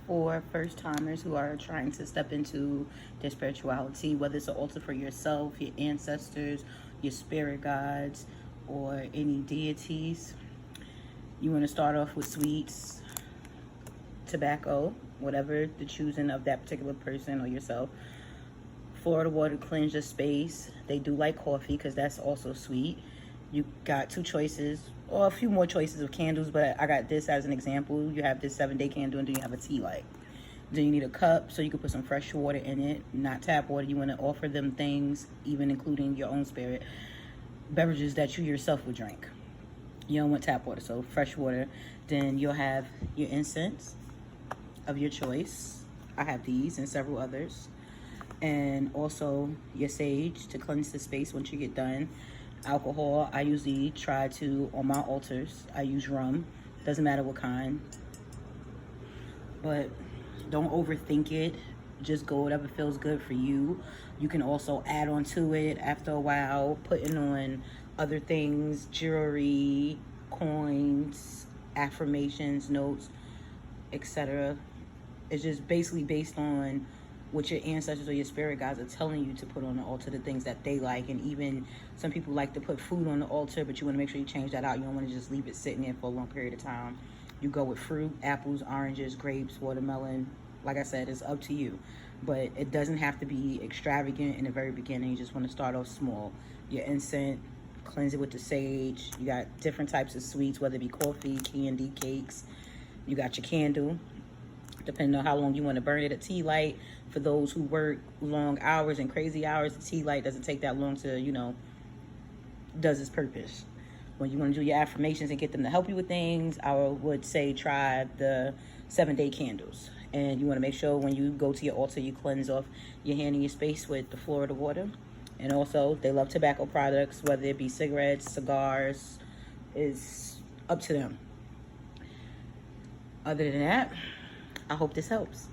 for first timers who are trying to step into their spirituality, whether it's an altar for yourself, your ancestors, your spirit guides, or any deities. You want to start off with sweets, tobacco, whatever the choosing of that particular person or yourself. Florida water to cleanse your space. They do like coffee because that's also sweet. You got two choices or a few more choices of candles, but I got this as an example. You have this 7-day candle, and then you have a tea light. Then you need a cup so you can put some fresh water in it, not tap water. You want to offer them things, even including your own spirit, beverages that you yourself would drink. You don't want tap water, so fresh water. Then you'll have your incense of your choice. I have these and several others. And also your sage to cleanse the space once you get done. Alcohol, I usually try to, on my altars, I use rum. Doesn't matter what kind. But don't overthink it. Just go whatever feels good for you. You can also add on to it after a while, putting on other things, jewelry, coins, affirmations, notes, etc. It's just basically based on what your ancestors or your spirit guides are telling you to put on the altar, the things that they like. And even some people like to put food on the altar, but you want to make sure you change that out. You don't want to just leave it sitting there for a long period of time. You go with fruit, apples, oranges, grapes, watermelon. Like I said, it's up to you, but it doesn't have to be extravagant in the very beginning. You just want to start off small. Your incense, cleanse it with the sage. You got different types of sweets, whether it be coffee, candy, cakes. You got your candle, depending on how long you want to burn it. A tea light, for those who work long hours and crazy hours, the tea light doesn't take that long to, does its purpose. When you want to do your affirmations and get them to help you with things, I would say try the 7-day candles. And you want to make sure when you go to your altar, you cleanse off your hand and your space with the Florida water. And also, they love tobacco products, whether it be cigarettes, cigars, it's up to them. Other than that, I hope this helps.